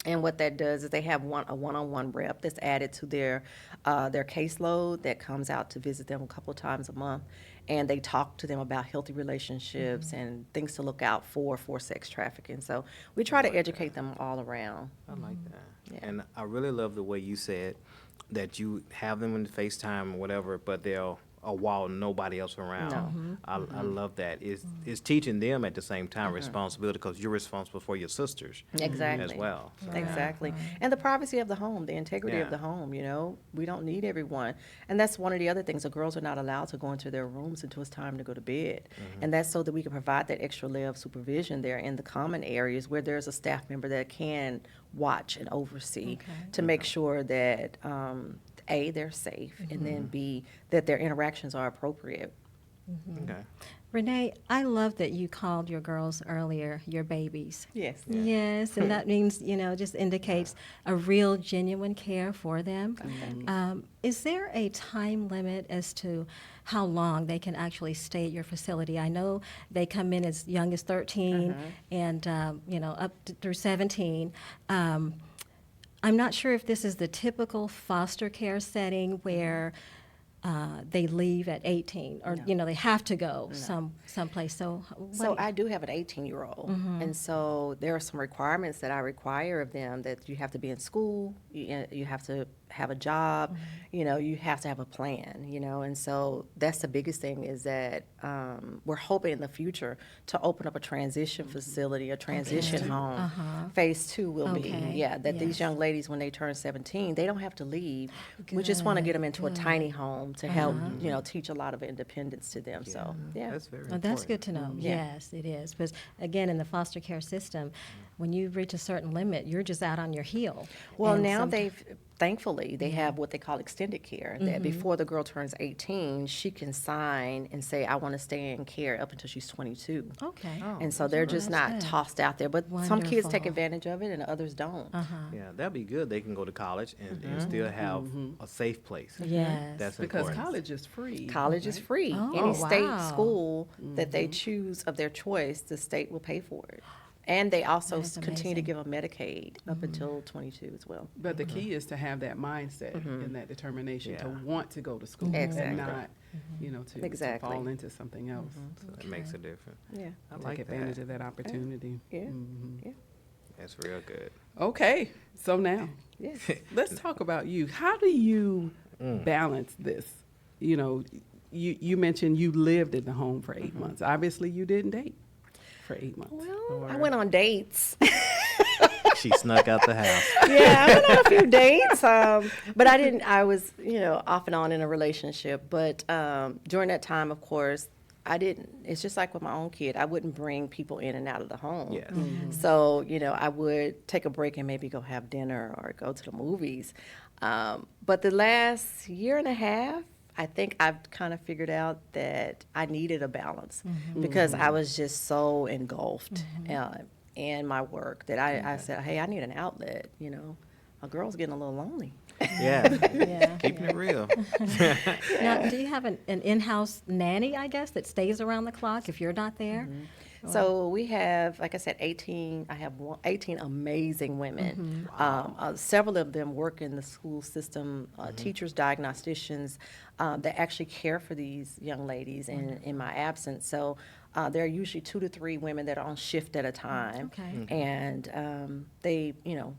And what that does is they have a one-on-one rep that's added to their caseload that comes out to visit them a couple of times a month, and they talk to them about healthy relationships and things to look out for sex trafficking. So we try to educate them all around. I like that. Yeah. And I really love the way you said that you have them in FaceTime or whatever, but they'll a wall, nobody else around. No. I love that. It's teaching them at the same time responsibility, because you're responsible for your sisters Exactly. as well. So, Exactly. And the privacy of the home, the integrity of Yeah. the home, we don't need everyone. And that's one of the other things. The girls are not allowed to go into their rooms until it's time to go to bed. And that's so that we can provide that extra layer of supervision there in the common areas where there's a staff member that can watch and oversee to make sure that, A, they're safe, and then B, that their interactions are appropriate. Okay. Renee, I love that you called your girls earlier your babies. Yes. Yes, and that means, just indicates a real, genuine care for them. Is there a time limit as to how long they can actually stay at your facility? I know they come in as young as 13 and, through 17. I'm not sure if this is the typical foster care setting where they leave at 18, or they have to go someplace. So I do have an 18-year-old, and so there are some requirements that I require of them, that you have to be in school, you have to have a job, you have to have a plan, and so that's the biggest thing, is that we're hoping in the future to open up a transition facility, a transition home. Phase 2 will be, that these young ladies, when they turn 17, they don't have to leave. We just want to get them into a tiny home to help, teach a lot of independence to them. So, That's very well, important. that's good to know. Yes, it is. Because, again, in the foster care system, when you reach a certain limit, you're just out on your heel. Well, And now thankfully, they have what they call extended care, that before the girl turns 18, she can sign and say, I want to stay in care up until she's 22. Okay. And so they're just That's not good. tossed out there. But some kids take Wonderful. advantage of it and others don't. Yeah, that'd be good. They can go to college and still have a safe place. Yes. That's Because important. college is free. College is free. Oh, Any state wow. school that they choose of their choice, the state will pay for it. And they also That is continue to amazing. give them Medicaid up until 22 as well. But the key is to have that mindset and that determination to Yeah. want to go to school Exactly. and not, to Exactly. fall into something else. So that makes a difference. Yeah. I Take like advantage that. of that opportunity. Yeah. Mhm. Yeah. That's real good. Okay, so now Yes. let's talk about you. How do you balance this? You mentioned you lived in the home for 8 months. Obviously, you didn't date for 8 months. Well, I went on dates. She snuck out the house. Yeah, I went on a few dates, but I didn't. I was, off and on in a relationship. But during that time, of course, I didn't. It's just like with my own kid. I wouldn't bring people in and out of the home. Yes. So, I would take a break and maybe go have dinner or go to the movies. But the last year and a half, I think I've kind of figured out that I needed a balance because I was just so engulfed in my work that I said, hey, I need an outlet, A girl's getting a little lonely. Yeah. Yeah. Keeping it real. Now, do you have an in-house nanny, I guess, that stays around the clock if you're not there? So we have, like I said, 18. I have 18 amazing women. Several of them work in the school system, teachers, diagnosticians, that actually care for these young ladies in my absence. So there are usually 2 to 3 women that are on shift at a time. Okay. And they,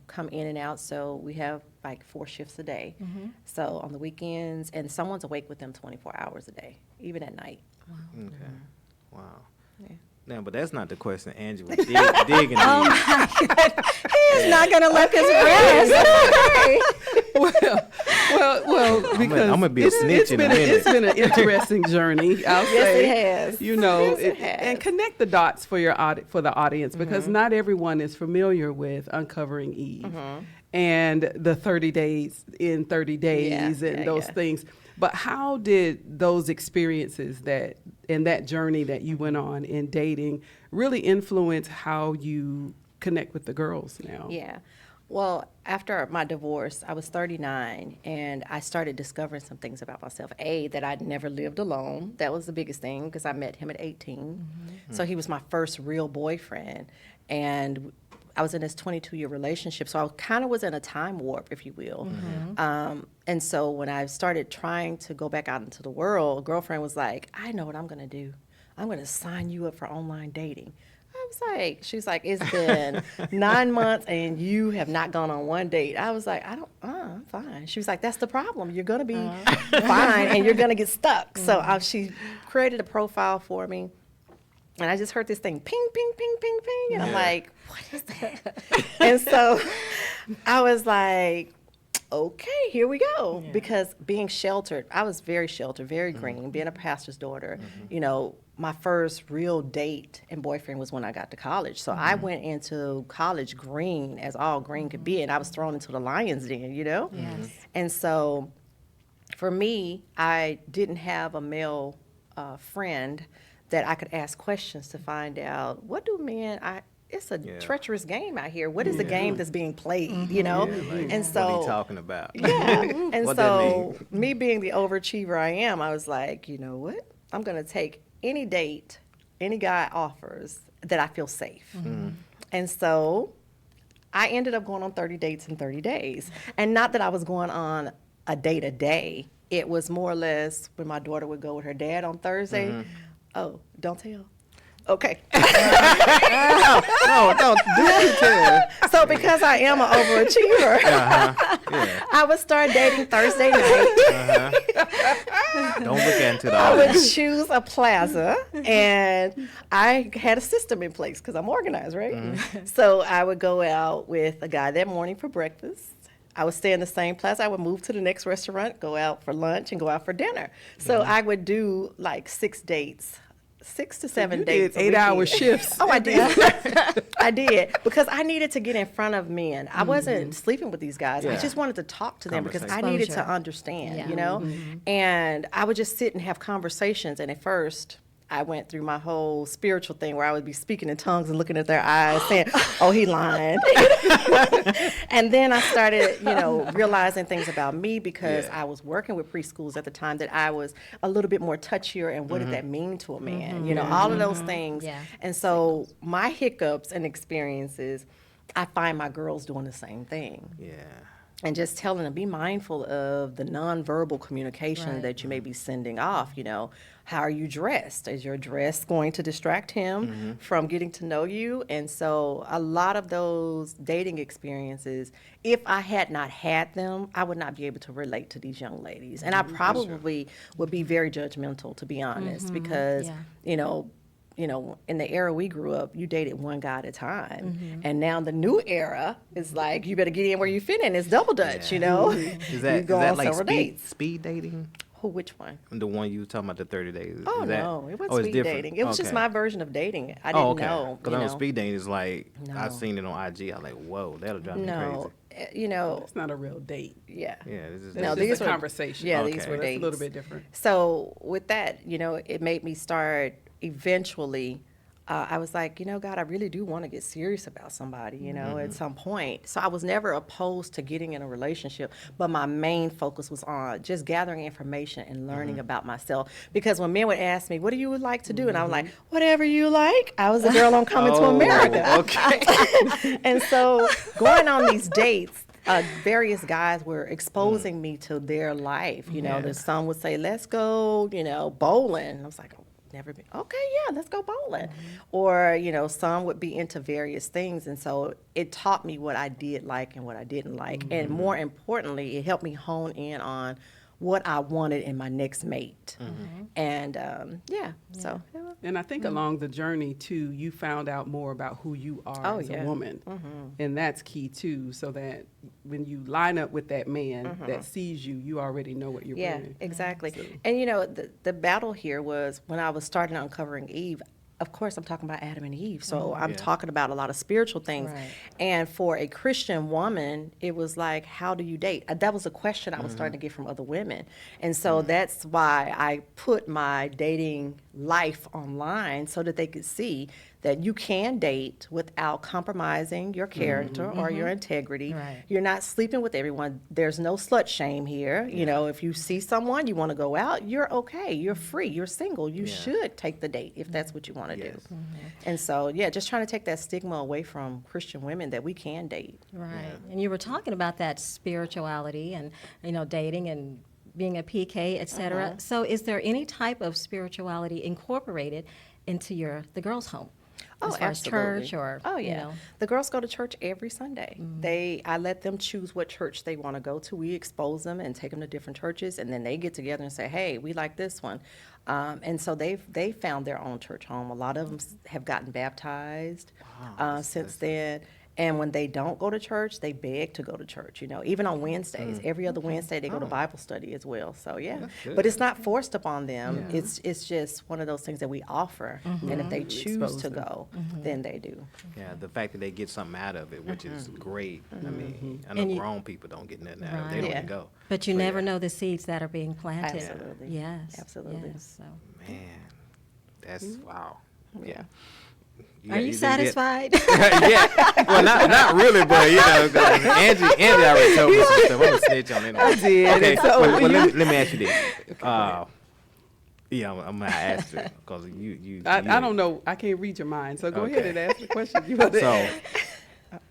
come in and out. So we have like 4 shifts a day. So on the weekends, and someone's awake with them 24 hours a day, even at night. Okay. Wow. Yeah. No, but that's not the question Angie was digging Oh in. my God. He is not going to let this rest. Well, because I'm gonna be a snitch in a minute. It's been an interesting journey. I'll say, it has. you know, Yes, it has. and connect the dots for for the audience because not everyone is familiar with Uncovering Eve and the 30 days in 30 days and those things. But how did those experiences and that journey that you went on in dating really influence how you connect with the girls now? Yeah. Well, after my divorce, I was 39, and I started discovering some things about myself. That I'd never lived alone. That was the biggest thing because I met him at 18. So he was my first real boyfriend. And I was in this 22-year relationship, so I kind of was in a time warp, if you will. And so when I started trying to go back out into the world, a girlfriend was like, I know what I'm going to do. I'm going to sign you up for online dating. I was like, she's like, it's been 9 months and you have not gone on one date. I was like, I'm fine. She was like, that's the problem. You're going to be fine and you're going to get stuck. So she created a profile for me. And I just heard this thing, ping, ping, ping, ping, ping. And I'm like, what is that? And so I was like, okay, here we go. Yeah. Because being sheltered, I was very sheltered, very green, being a pastor's daughter, you know, my first real date and boyfriend was when I got to college. So I went into college green as all green could be, and I was thrown into the lion's den, you know? Yes. And so for me, I didn't have a male friend that I could ask questions to find out, what do men, it's a treacherous game out here. What is the game that's being played, you know? And so, what are you talking about? Yeah. And What so me being the overachiever I am, I was like, you know what? I'm going to take any date any guy offers that I feel safe. And so I ended up going on 30 dates in 30 days. And not that I was going on a date a day. It was more or less when my daughter would go with her dad on Thursday. Oh, don't tell. Okay. No, don't do tell. So because I am an overachiever, I would start dating Thursday night. Don't look into the I would audience. choose a plaza, and I had a system in place because I'm organized, right? So I would go out with a guy that morning for breakfast. I would stay in the same plaza. I would move to the next restaurant, go out for lunch, and go out for dinner. So I would do like 6 dates. 6 to 7 days. 8-hour shifts. Oh, I did. I did. Because I needed to get in front of men. I wasn't sleeping with these guys. I just wanted to talk to them because I needed to understand, you know? And I would just sit and have conversations. And at first, I went through my whole spiritual thing where I would be speaking in tongues and looking at their eyes saying, oh, he lying. And then I started, you know, realizing things about me because I was working with preschools at the time that I was a little bit more touchier and what did that mean to a man? You know, all of those things. Yeah. And so my hiccups and experiences, I find my girls doing the same thing. Yeah. And just telling them, be mindful of the nonverbal communication that you may be sending off, you know. How are you dressed? Is your dress going to distract him from getting to know you? And so a lot of those dating experiences, if I had not had them, I would not be able to relate to these young ladies. And I probably would be very judgmental, to be honest, because, you know, in the era we grew up, you dated one guy at a time. And now the new era is like, you better get in where you fit in. It's double dutch, you know? Is that, You is go that on like several dates. speed dating? Who, which one? The one you were talking about, the 30 days. Oh, Is that, no, it oh, wasn't it's speed different? dating. It was just Okay. my version of dating. I didn't know. Because you I know know? speed dating is like, I've No. seen it on IG. I was like, whoa, that'll drive me No, crazy. you know, It's not a real date. yeah. Yeah, this is No, It's these just a were- conversation. Yeah, Okay. these were That's dates. a little bit different. So with that, you know, it made me start eventually. I was like, you know, God, I really do want to get serious about somebody, you know, at some point. So I was never opposed to getting in a relationship, but my main focus was on just gathering information and learning about myself. Because when men would ask me, what do you like to do? And I was like, whatever you like. I was a girl on Coming to America. Okay. And so going on these dates, various guys were exposing me to their life. You know, that some would say, let's go, you know, bowling. I was like, never been, okay, yeah, let's go bowling. Or, you know, some would be into various things. And so it taught me what I did like and what I didn't like. And more importantly, it helped me hone in on what I wanted in my next mate. And so. And I think along the journey too, you found out more about who you are Oh, as yeah. a woman, and that's key too. So that when you line up with that man that sees you, you already know what you're Yeah, bringing. exactly. So- And the battle here was when I was starting uncovering Eve. Of course, I'm talking about Adam and Eve, so I'm Yeah. talking about a lot of spiritual things. Right. And for a Christian woman, it was like, how do you date? That was a question I was starting to get from other women, and so that's why I put my dating life online so that they could see that you can date without compromising your character or your integrity. Right. You're not sleeping with everyone. There's no slut shame here. You know, if you see someone, you want to go out, you're okay. You're free. You're single. You should take the date if that's what you want to do. And so, just trying to take that stigma away from Christian women that we can date. Right. And you were talking about that spirituality and, dating and being a PK, et cetera. So is there any type of spirituality incorporated into the girls' home? As far as church or, Oh, yeah. The girls go to church every Sunday. I let them choose what church they want to go to. We expose them and take them to different churches, and then they get together and say, hey, we like this one. And so they found their own church home. A lot of them have gotten baptized since then. And when they don't go to church, they beg to go to church, even on Wednesdays. Every other Wednesday, they go to Bible study as well. So, But it's not forced upon them. It's just one of those things that we offer. And if they choose Expose to them. go, then they do. Yeah, the fact that they get something out of it, which is great. I mean, I know And you- grown people don't get nothing out of it. They Right. don't Yeah. even go. But you So, never yeah. know the seeds that are being planted. Absolutely. Yes. Absolutely. Yes, so. Man, that's wow. Yeah. Are you did get- satisfied? Yeah. Well, not really, but Angie already told me some stuff. I'm gonna snitch on it. I did, Okay. and so Well, you- let me ask you this. I'm gonna ask you because you. I don't know. I can't read your mind, so go ahead Okay. and ask the question. You want to So, ask.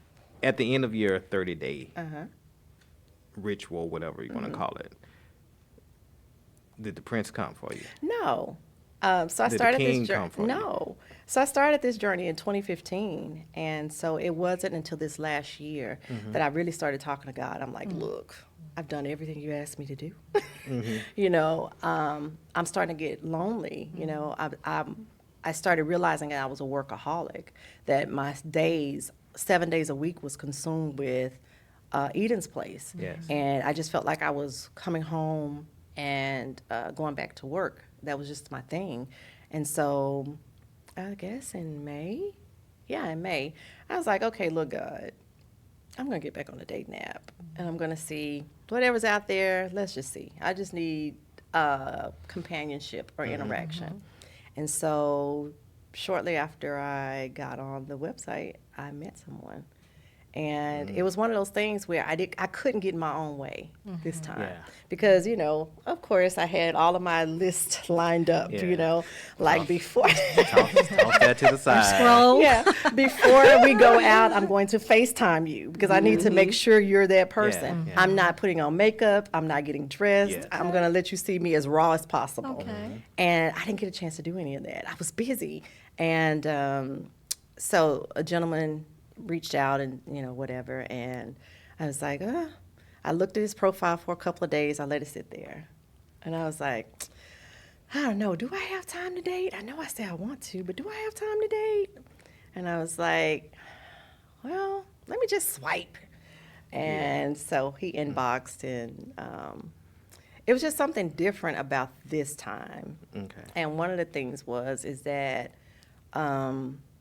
at the end of your 30-day ritual, whatever you want to call it, did the prince come for you? No. So I Did the started king this come journey. for you? No. So I started this journey in 2015, and so it wasn't until this last year that I really started talking to God. I'm like, look, I've done everything you asked me to do. I'm starting to get lonely. I started realizing that I was a workaholic, that my days, 7 days a week, was consumed with Eden's Place. Yes. And I just felt like I was coming home and going back to work. That was just my thing. And so I guess in May, I was like, okay, look, God, I'm going to get back on the dating app, and I'm going to see whatever's out there. Let's just see. I just need companionship or interaction. And so shortly after I got on the website, I met someone. And it was one of those things where I couldn't get in my own way this time. Yeah. Because, of course, I had all of my lists lined up, Yeah. like before. Toss that to the side. Scroll. Yeah, before we go out, I'm going to FaceTime you because I need to make sure you're that person. Yeah. I'm not putting on makeup. I'm not getting dressed. Yeah. I'm going to let you see me as raw as possible. Okay. And I didn't get a chance to do any of that. I was busy. And so a gentleman reached out and, whatever. And I was like, I looked at his profile for a couple of days. I let it sit there. And I was like, I don't know, do I have time to date? I know I say I want to, but do I have time to date? And I was like, well, let me just swipe. And so he inboxed, and it was just something different about this time. Okay. And one of the things is that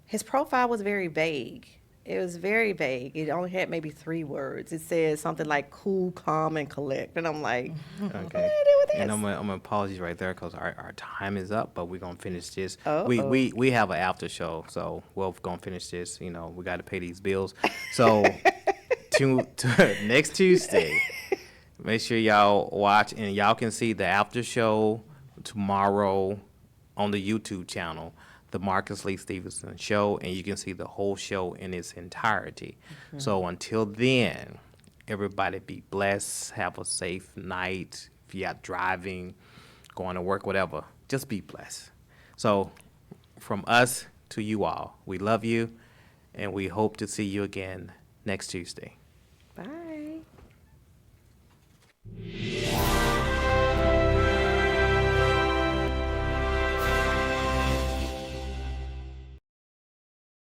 his profile was very vague. It was very vague. It only had maybe 3 words. It said something like cool, calm, and collect. And I'm like, what do I Okay. do with this? And I'm gonna pause you right there because our time is up, but we're gonna finish this. Uh-oh. We have an after show, so we're gonna finish this. We got to pay these bills. So to next Tuesday, make sure y'all watch, and y'all can see the after show tomorrow on the YouTube channel, the Marcus Lee Stephenson Show, and you can see the whole show in its entirety. So until then, everybody be blessed. Have a safe night. If you're out driving, going to work, whatever, just be blessed. So from us to you all, we love you, and we hope to see you again next Tuesday. Bye.